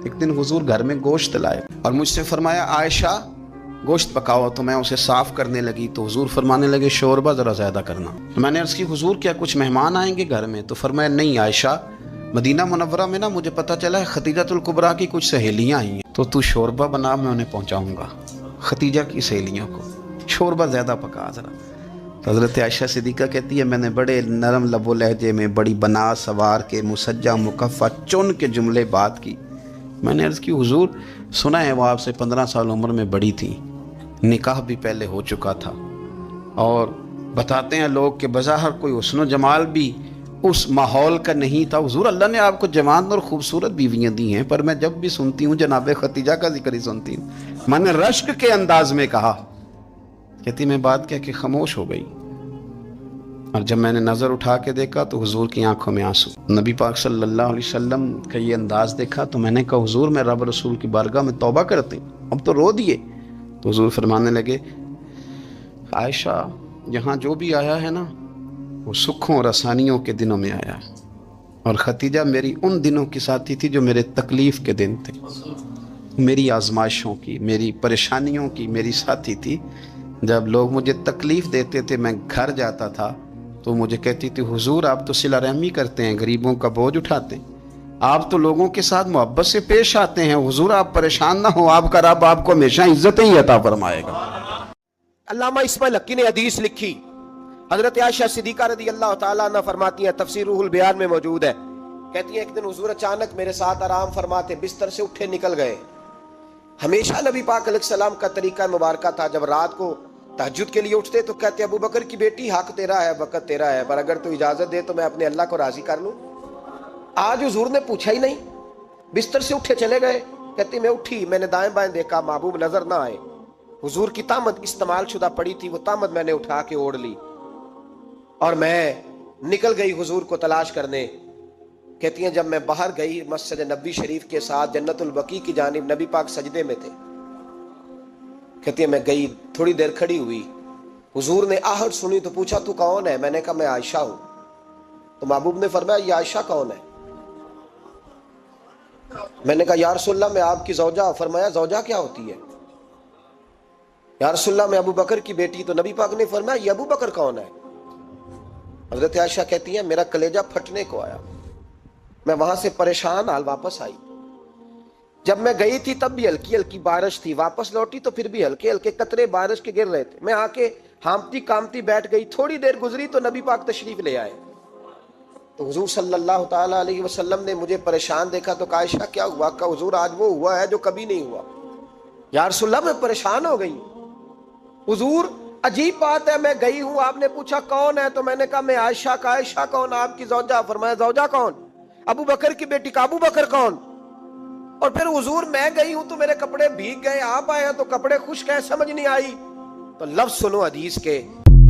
ایک دن حضور گھر میں گوشت لائے اور مجھ سے فرمایا عائشہ گوشت پکاؤ، تو میں اسے صاف کرنے لگی تو حضور فرمانے لگے شوربہ ذرا زیادہ کرنا۔ میں نے عرض کی حضور کیا کچھ مہمان آئیں گے گھر میں؟ تو فرمایا نہیں عائشہ، مدینہ منورہ میں نا مجھے پتہ چلا ہے ختیجۃ الکبریٰ کی کچھ سہیلیاں آئی ہیں، تو شوربہ بنا، میں انہیں پہنچاؤں گا، ختیجہ کی سہیلیوں کو شوربہ زیادہ پکا ذرا۔ تو حضرت عائشہ صدیقہ کہتی ہے میں نے بڑے نرم لب و لہجے میں بڑی بنا سوار کے مسجع مکفہ چن کے جملے بات کی۔ میں نے عرض کی حضور سنا ہے وہ آپ سے 15 سال عمر میں بڑی تھی، نکاح بھی پہلے ہو چکا تھا، اور بتاتے ہیں لوگ کہ بظاہر کوئی حسن و جمال بھی اس ماحول کا نہیں تھا۔ حضور اللہ نے آپ کو جوان اور خوبصورت بیویاں دی ہیں، پر میں جب بھی سنتی ہوں جناب ختیجہ کا ذکر ہی سنتی ہوں۔ میں نے رشک کے انداز میں کہا، کہتی میں بات کہہ کے خاموش ہو گئی، اور جب میں نے نظر اٹھا کے دیکھا تو حضور کی آنکھوں میں آنسو۔ نبی پاک صلی اللہ علیہ وسلم کا یہ انداز دیکھا تو میں نے کہا حضور میں رب رسول کی بارگاہ میں توبہ کرتے ہیں، اب تو رو دیے۔ تو حضور فرمانے لگے عائشہ یہاں جو بھی آیا ہے نا وہ سکھوں اور آسانیوں کے دنوں میں آیا ہے، اور ختیجہ میری ان دنوں کی ساتھی تھی جو میرے تکلیف کے دن تھے، میری آزمائشوں کی، میری پریشانیوں کی میری ساتھی تھی۔ جب لوگ مجھے تکلیف دیتے تھے میں گھر جاتا تھا تو مجھے کہتی تھی حضور آپ تو صلہ رحمی کرتے ہیں، غریبوں کا بوجھ اٹھاتے ہیں، آپ تو لوگوں کے ساتھ محبت سے پیش آتے ہیں، حضور آپ پریشان نہ ہو، آپ کا رب آپ کو ہمیشہ عزتیں ہی عطا فرمائے گا۔ علامہ اسماعیل حقی نے حدیث لکھی، حضرت عائشہ صدیقہ رضی اللہ تعالیٰ عنہ فرماتی ہیں، تفسیر روح البیان میں موجود ہے، کہتی ہیں ایک دن حضور اچانک میرے ساتھ آرام فرماتے بستر سے اٹھے نکل گئے۔ ہمیشہ نبی پاک علیہ السلام کا طریقہ مبارکہ تھا جب رات کو تہجد کے لیے اٹھتے تو کہتے ابو بکر کی بیٹی حق تیرا ہے، وقت تیرا ہے، پر اگر تو اجازت دے تو میں اپنے اللہ کو راضی کر لوں۔ آج حضور نے پوچھا ہی نہیں، بستر سے اٹھے چلے گئے۔ کہتی میں اٹھی، میں نے دائیں بائیں دیکھا، محبوب نظر نہ آئے۔ حضور کی طامت استعمال شدہ پڑی تھی، وہ طامت میں نے اٹھا کے اوڑھ لی اور میں نکل گئی حضور کو تلاش کرنے۔ کہتی ہیں جب میں باہر گئی مسجد نبوی شریف کے ساتھ جنت البقیع کی جانب، نبی پاک سجدے میں تھے۔ کہتی ہے میں گئی، تھوڑی دیر کھڑی ہوئی، حضور نے آہٹ سنی تو پوچھا تو کون ہے؟ میں نے کہا میں عائشہ ہوں۔ تو محبوب نے فرمایا یہ عائشہ کون ہے؟ میں نے کہا یا رسول اللہ میں آپ کی زوجہ۔ فرمایا زوجہ کیا ہوتی ہے؟ یا رسول اللہ میں ابو بکر کی بیٹی۔ تو نبی پاک نے فرمایا یہ ابو بکر کون ہے؟ حضرت عائشہ کہتی ہیں میرا کلیجہ پھٹنے کو آیا، میں وہاں سے پریشان حال واپس آئی۔ جب میں گئی تھی تب بھی ہلکی ہلکی بارش تھی، واپس لوٹی تو پھر بھی ہلکے ہلکے قطرے بارش کے گر رہے تھے۔ میں آ کے ہامتی کامتی بیٹھ گئی، تھوڑی دیر گزری تو نبی پاک تشریف لے آئے۔ تو حضور صلی اللہ تعالیٰ علیہ وسلم نے مجھے پریشان دیکھا تو کہا عائشہ کیا ہوا؟ کہا حضور آج وہ ہوا ہے جو کبھی نہیں ہوا۔ یا رسول اللہ میں پریشان ہو گئی۔ حضور عجیب بات ہے، میں گئی ہوں، آپ نے پوچھا کون ہے تو میں نے کہا میں عائشہ۔ کا عائشہ کون؟ آپ کی زوجہ۔ فرمایا زوجہ کون؟ ابو بکر کی بیٹی۔ کا ابو بکر کون؟ اور پھر حضور میں گئی ہوں تو میرے کپڑے بھیگ گئے، آپ آئے ہیں تو کپڑے خشک ہیں، سمجھ نہیں آئی۔ تو لفظ سنو حدیث کے،